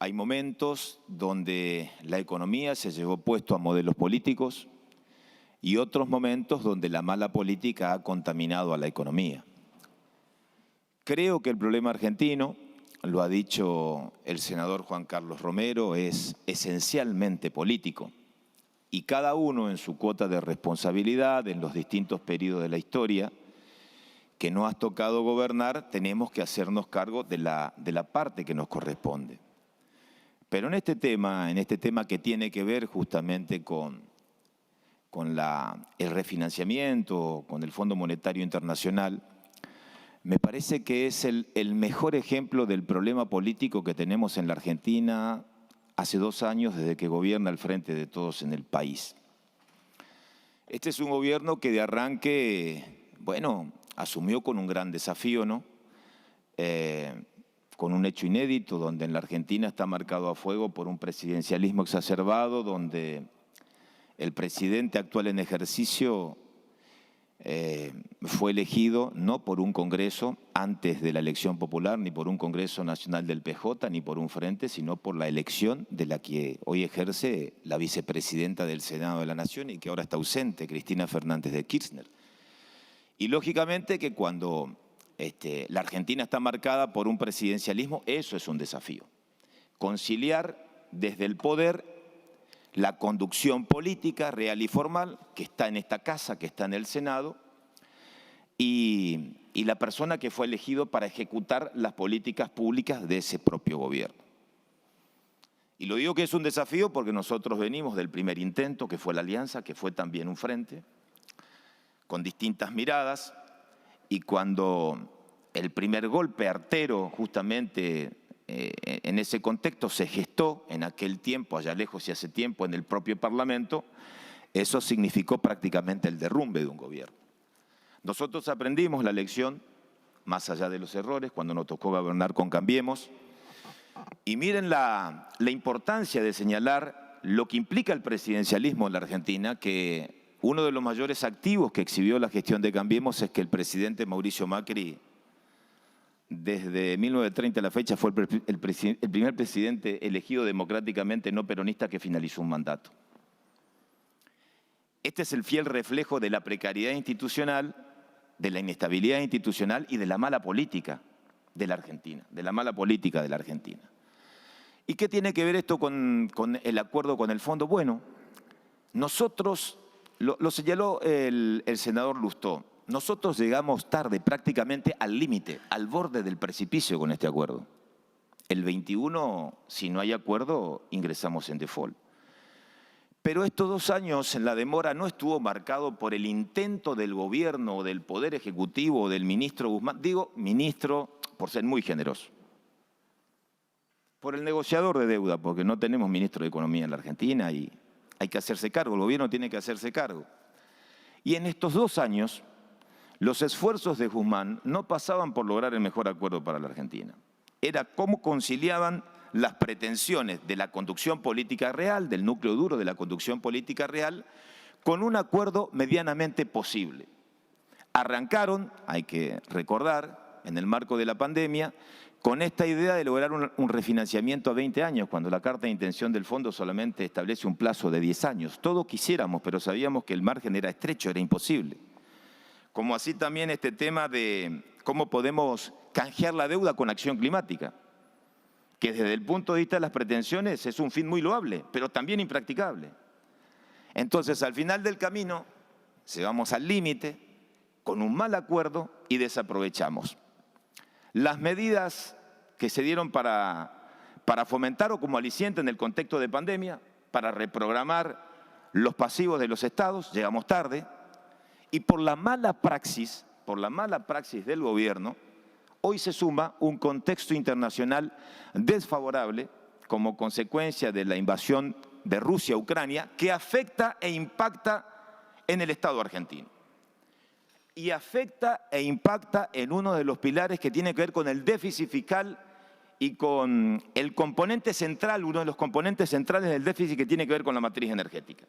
hay momentos donde la economía se llevó puesto a modelos políticos y otros momentos donde la mala política ha contaminado a la economía. Creo que el problema argentino, lo ha dicho el senador Juan Carlos Romero, es esencialmente político. Y cada uno en su cuota de responsabilidad en los distintos periodos de la historia que nos ha tocado gobernar, tenemos que hacernos cargo de la parte que nos corresponde. Pero en este tema que tiene que ver justamente con el refinanciamiento, con el Fondo Monetario Internacional, me parece que es el mejor ejemplo del problema político que tenemos en la Argentina hace 2 años desde que gobierna al frente de todos en el país. Este es un gobierno que de arranque, bueno, asumió con un gran desafío, ¿no? Con un hecho inédito, donde en la Argentina está marcado a fuego por un presidencialismo exacerbado, donde el presidente actual en ejercicio fue elegido no por un Congreso antes de la elección popular, ni por un Congreso Nacional del PJ, ni por un frente, sino por la elección de la que hoy ejerce la vicepresidenta del Senado de la Nación y que ahora está ausente, Cristina Fernández de Kirchner. Y lógicamente que cuando la Argentina está marcada por un presidencialismo, eso es un desafío. Conciliar desde el poder la conducción política real y formal que está en esta casa, que está en el Senado, y la persona que fue elegido para ejecutar las políticas públicas de ese propio gobierno. Y lo digo que es un desafío porque nosotros venimos del primer intento, que fue la alianza, que fue también un frente, con distintas miradas, y cuando el primer golpe artero justamente en ese contexto se gestó en aquel tiempo, allá lejos y hace tiempo, en el propio Parlamento, eso significó prácticamente el derrumbe de un gobierno. Nosotros aprendimos la lección, más allá de los errores, cuando nos tocó gobernar con Cambiemos, y miren la importancia de señalar lo que implica el presidencialismo en la Argentina, que uno de los mayores activos que exhibió la gestión de Cambiemos es que el presidente Mauricio Macri, desde 1930 a la fecha, fue el primer presidente elegido democráticamente no peronista que finalizó un mandato. Este es el fiel reflejo de la precariedad institucional, de la inestabilidad institucional y de la mala política de la Argentina, ¿Y qué tiene que ver esto con el acuerdo con el fondo? Bueno, nosotros, lo señaló el senador Lustó, nosotros llegamos tarde, prácticamente al límite, al borde del precipicio con este acuerdo. El 21, si no hay acuerdo, ingresamos en default. Pero estos 2 años en la demora no estuvo marcado por el intento del gobierno o del Poder Ejecutivo o del ministro Guzmán, digo ministro por ser muy generoso, por el negociador de deuda, porque no tenemos ministro de Economía en la Argentina y hay que hacerse cargo, el gobierno tiene que hacerse cargo. Y en estos 2 años, los esfuerzos de Guzmán no pasaban por lograr el mejor acuerdo para la Argentina. Era cómo conciliaban las pretensiones de la conducción política real, del núcleo duro de la conducción política real, con un acuerdo medianamente posible. Arrancaron, hay que recordar, en el marco de la pandemia, con esta idea de lograr un refinanciamiento a 20 años, cuando la carta de intención del fondo solamente establece un plazo de 10 años. Todos quisiéramos, pero sabíamos que el margen era estrecho, era imposible. Como así también este tema de cómo podemos canjear la deuda con acción climática, que desde el punto de vista de las pretensiones es un fin muy loable, pero también impracticable. Entonces, al final del camino, llegamos al límite con un mal acuerdo y desaprovechamos. Las medidas que se dieron para fomentar o como aliciente en el contexto de pandemia, para reprogramar los pasivos de los estados, llegamos tarde, y por la mala praxis del gobierno, hoy se suma un contexto internacional desfavorable como consecuencia de la invasión de Rusia a Ucrania, que afecta e impacta en el Estado argentino. Y afecta e impacta en uno de los pilares que tiene que ver con el déficit fiscal y con el componente central, uno de los componentes centrales del déficit que tiene que ver con la matriz energética.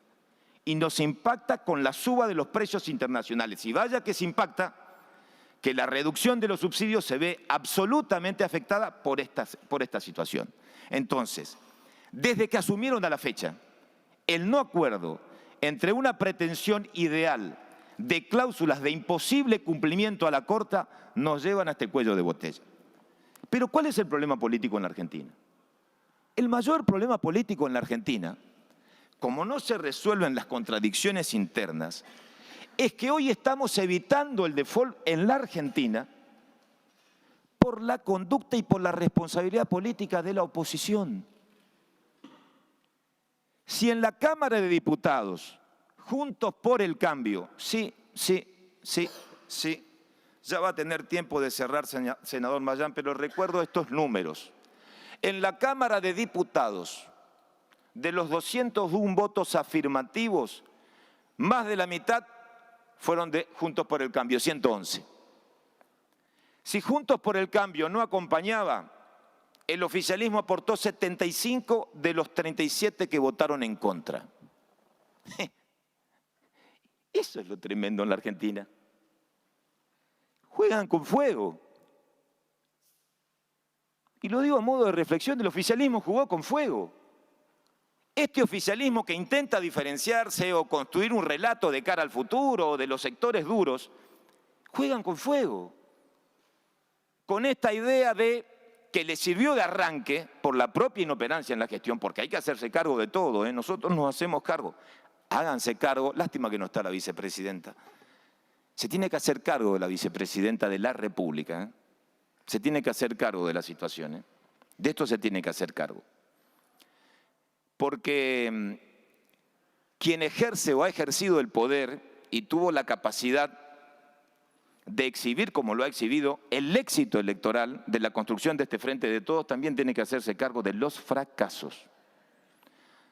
Y nos impacta con la suba de los precios internacionales. Y vaya que se impacta que la reducción de los subsidios se ve absolutamente afectada por esta situación. Entonces, desde que asumieron a la fecha, el no acuerdo entre una pretensión ideal de cláusulas de imposible cumplimiento a la corta nos llevan a este cuello de botella. Pero ¿cuál es el problema político en la Argentina? El mayor problema político en la Argentina, como no se resuelven las contradicciones internas, es que hoy estamos evitando el default en la Argentina por la conducta y por la responsabilidad política de la oposición. Si en la Cámara de Diputados, Juntos por el Cambio, sí, ya va a tener tiempo de cerrar, senador Mayán, pero recuerdo estos números. En la Cámara de Diputados, de los 201 votos afirmativos, más de la mitad fueron de Juntos por el Cambio, 111. Si Juntos por el Cambio no acompañaba, el oficialismo aportó 75 de los 37 que votaron en contra. Eso es lo tremendo en la Argentina. Juegan con fuego. Y lo digo a modo de reflexión, el oficialismo jugó con fuego. Este oficialismo que intenta diferenciarse o construir un relato de cara al futuro o de los sectores duros, juegan con fuego. Con esta idea de que le sirvió de arranque por la propia inoperancia en la gestión, porque hay que hacerse cargo de todo, nosotros nos hacemos cargo. Háganse cargo, lástima que no está la vicepresidenta. Se tiene que hacer cargo de la vicepresidenta de la República, se tiene que hacer cargo de la situación, de esto se tiene que hacer cargo. Porque quien ejerce o ha ejercido el poder y tuvo la capacidad de exhibir, como lo ha exhibido, el éxito electoral de la construcción de este Frente de Todos, también tiene que hacerse cargo de los fracasos.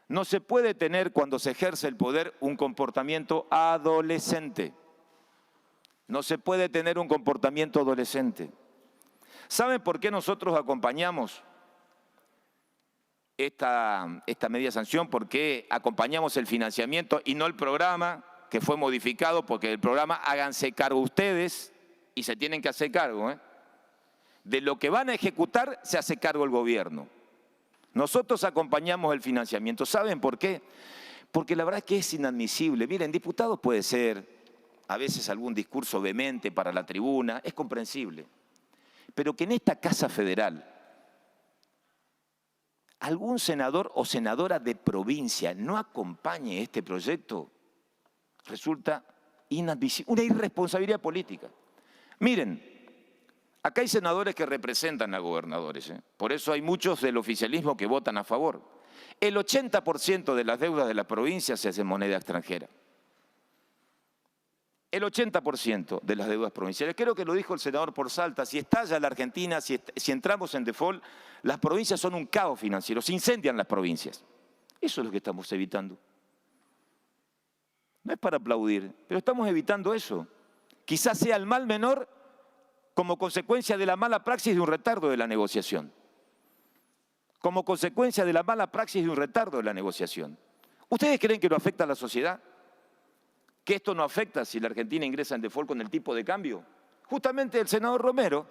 No se puede tener, cuando se ejerce el poder, un comportamiento adolescente. No se puede tener un comportamiento adolescente. ¿Saben por qué nosotros acompañamos esta medida sanción? ¿Por qué acompañamos el financiamiento y no el programa que fue modificado? Porque el programa, háganse cargo ustedes, y se tienen que hacer cargo, de lo que van a ejecutar se hace cargo el gobierno. Nosotros acompañamos el financiamiento. ¿Saben por qué? Porque la verdad es que es inadmisible. Miren, diputados puede ser a veces algún discurso vehemente para la tribuna, es comprensible. Pero que en esta Casa Federal algún senador o senadora de provincia no acompañe este proyecto, resulta inadmisible, una irresponsabilidad política. Miren, acá hay senadores que representan a gobernadores, por eso hay muchos del oficialismo que votan a favor. El 80% de las deudas de las provincias se hace en moneda extranjera. El 80% de las deudas provinciales. Creo que lo dijo el senador por Salta, si estalla la Argentina, si entramos en default, las provincias son un caos financiero, se incendian las provincias. Eso es lo que estamos evitando. No es para aplaudir, pero estamos evitando eso. Quizás sea el mal menor como consecuencia de la mala praxis de un retardo de la negociación. Como consecuencia de la mala praxis de un retardo de la negociación. ¿Ustedes creen que no afecta a la sociedad? ¿Que esto no afecta si la Argentina ingresa en default con el tipo de cambio? Justamente el senador Romero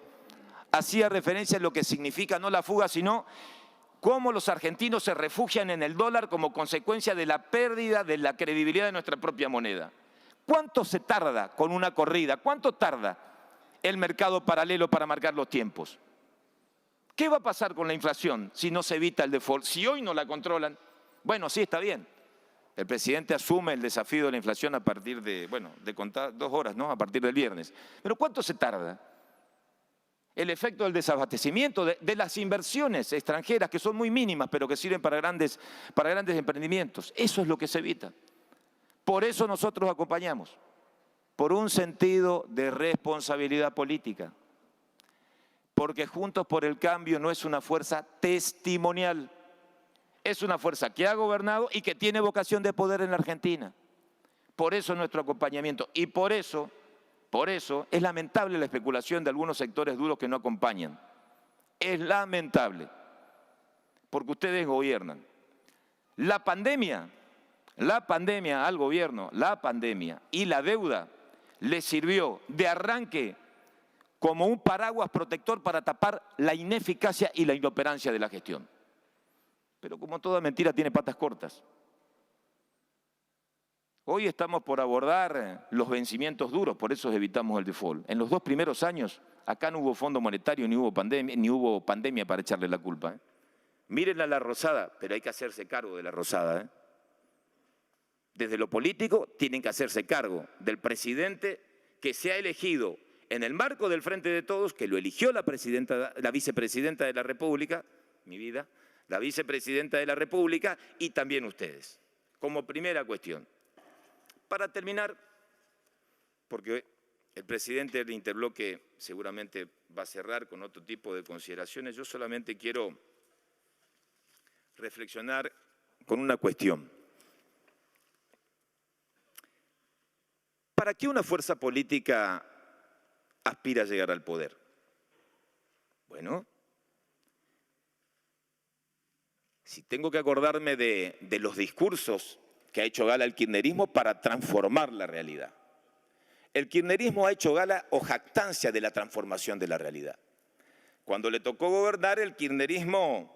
hacía referencia a lo que significa no la fuga, sino cómo los argentinos se refugian en el dólar como consecuencia de la pérdida de la credibilidad de nuestra propia moneda. ¿Cuánto se tarda con una corrida? ¿Cuánto tarda el mercado paralelo para marcar los tiempos? ¿Qué va a pasar con la inflación si no se evita el default? Si hoy no la controlan, bueno, sí, está bien. El presidente asume el desafío de la inflación a partir de contar 2 horas, ¿no? A partir del viernes. Pero ¿cuánto se tarda? El efecto del desabastecimiento, de las inversiones extranjeras, que son muy mínimas, pero que sirven para grandes emprendimientos. Eso es lo que se evita. Por eso nosotros acompañamos, por un sentido de responsabilidad política. Porque Juntos por el Cambio no es una fuerza testimonial. Es una fuerza que ha gobernado y que tiene vocación de poder en la Argentina. Por eso nuestro acompañamiento. Y por eso es lamentable la especulación de algunos sectores duros que no acompañan. Es lamentable, porque ustedes gobiernan. La pandemia al gobierno, la pandemia y la deuda le sirvió de arranque como un paraguas protector para tapar la ineficacia y la inoperancia de la gestión. Pero como toda mentira tiene patas cortas. Hoy estamos por abordar los vencimientos duros, por eso evitamos el default. En los 2 primeros años, acá no hubo Fondo Monetario, ni hubo pandemia para echarle la culpa. Mírenla a la Rosada, pero hay que hacerse cargo de la Rosada. Desde lo político tienen que hacerse cargo del presidente que se ha elegido en el marco del Frente de Todos, que lo eligió la vicepresidenta de la República, mi vida, la vicepresidenta de la República y también ustedes, como primera cuestión. Para terminar, porque el presidente del interbloque seguramente va a cerrar con otro tipo de consideraciones, yo solamente quiero reflexionar con una cuestión. ¿Para qué una fuerza política aspira a llegar al poder? Bueno, si tengo que acordarme de los discursos que ha hecho gala el kirchnerismo para transformar la realidad. El kirchnerismo ha hecho gala o jactancia de la transformación de la realidad. Cuando le tocó gobernar, el kirchnerismo,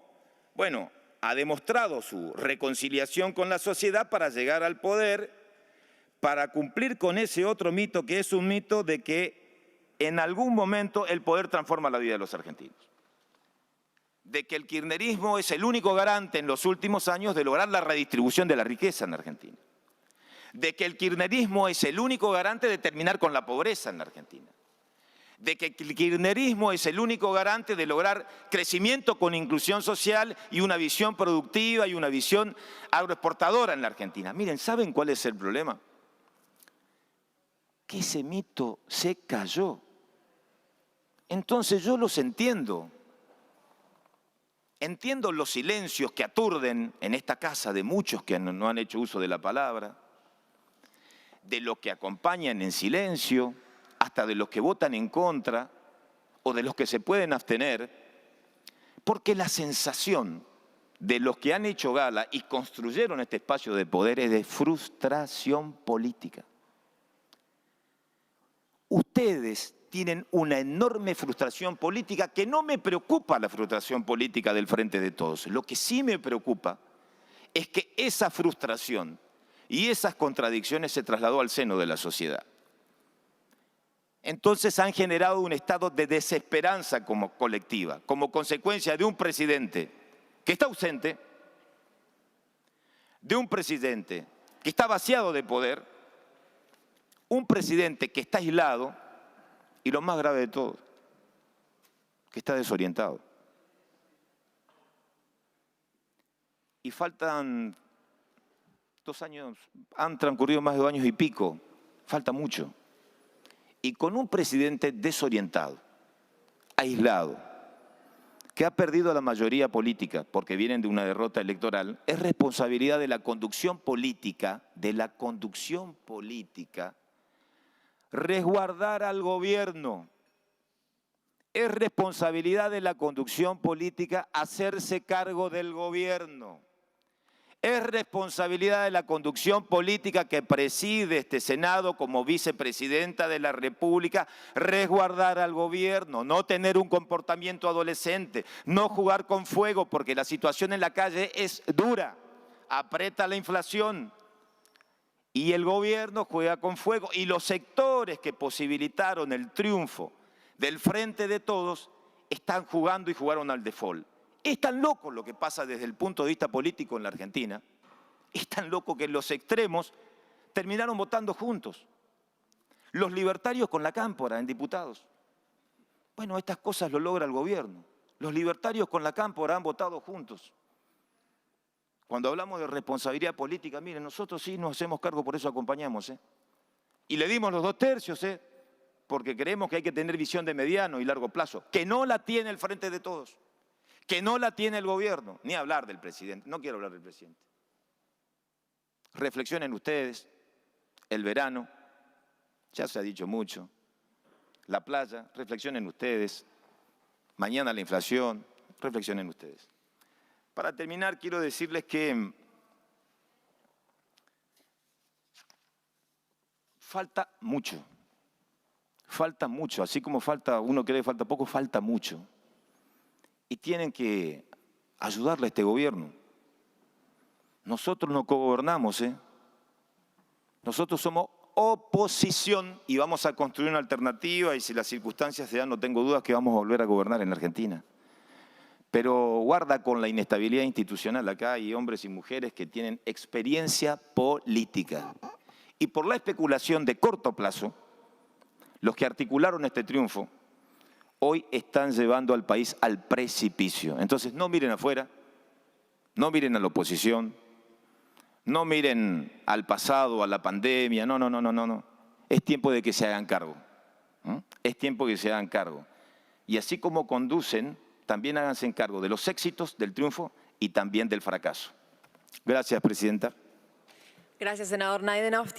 bueno, ha demostrado su reconciliación con la sociedad para llegar al poder, para cumplir con ese otro mito que es un mito de que en algún momento el poder transforma la vida de los argentinos. De que el kirchnerismo es el único garante en los últimos años de lograr la redistribución de la riqueza en Argentina. De que el kirchnerismo es el único garante de terminar con la pobreza en la Argentina. De que el kirchnerismo es el único garante de lograr crecimiento con inclusión social y una visión productiva y una visión agroexportadora en la Argentina. Miren, ¿saben cuál es el problema? Que ese mito se cayó. Entonces yo los entiendo. Entiendo los silencios que aturden en esta casa de muchos que no han hecho uso de la palabra, de los que acompañan en silencio, hasta de los que votan en contra o de los que se pueden abstener, porque la sensación de los que han hecho gala y construyeron este espacio de poder es de frustración política. Ustedes tienen una enorme frustración política que no me preocupa la frustración política del Frente de Todos. Lo que sí me preocupa es que esa frustración y esas contradicciones se trasladó al seno de la sociedad. Entonces han generado un estado de desesperanza como colectiva, como consecuencia de un presidente que está ausente, de un presidente que está vaciado de poder, un presidente que está aislado y lo más grave de todo, que está desorientado. Y faltan 2 años, han transcurrido más de 2 años y pico, falta mucho. Y con un presidente desorientado, aislado, que ha perdido la mayoría política porque vienen de una derrota electoral, es responsabilidad de la conducción política, resguardar al gobierno. Es responsabilidad de la conducción política hacerse cargo del gobierno. Es responsabilidad de la conducción política que preside este Senado como vicepresidenta de la República resguardar al gobierno, no tener un comportamiento adolescente, no jugar con fuego porque la situación en la calle es dura, aprieta la inflación y el gobierno juega con fuego y los sectores que posibilitaron el triunfo del Frente de Todos están jugando y jugaron al default. Es tan loco lo que pasa desde el punto de vista político en la Argentina, es tan loco que los extremos terminaron votando juntos. Los libertarios con la cámpora en diputados. Bueno, estas cosas lo logra el gobierno. Los libertarios con la cámpora han votado juntos. Cuando hablamos de responsabilidad política, miren, nosotros sí nos hacemos cargo, por eso acompañamos. Y le dimos los 2/3, porque creemos que hay que tener visión de mediano y largo plazo, que no la tiene el Frente de Todos. Que no la tiene el gobierno, ni hablar del presidente, no quiero hablar del presidente. Reflexionen ustedes, el verano, ya se ha dicho mucho, la playa, reflexionen ustedes, mañana la inflación, reflexionen ustedes. Para terminar, quiero decirles que falta mucho, así como uno cree que falta poco, falta mucho. Y tienen que ayudarle a este gobierno. Nosotros no cogobernamos, ¿eh? Nosotros somos oposición y vamos a construir una alternativa y si las circunstancias se dan, no tengo dudas que vamos a volver a gobernar en Argentina. Pero guarda con la inestabilidad institucional. Acá hay hombres y mujeres que tienen experiencia política. Y por la especulación de corto plazo, los que articularon este triunfo hoy están llevando al país al precipicio. Entonces no miren afuera, no miren a la oposición, no miren al pasado, a la pandemia, no. Es tiempo de que se hagan cargo. Es tiempo de que se hagan cargo. Y así como conducen, también háganse cargo de los éxitos, del triunfo y también del fracaso. Gracias, Presidenta. Gracias, senador Naidenov.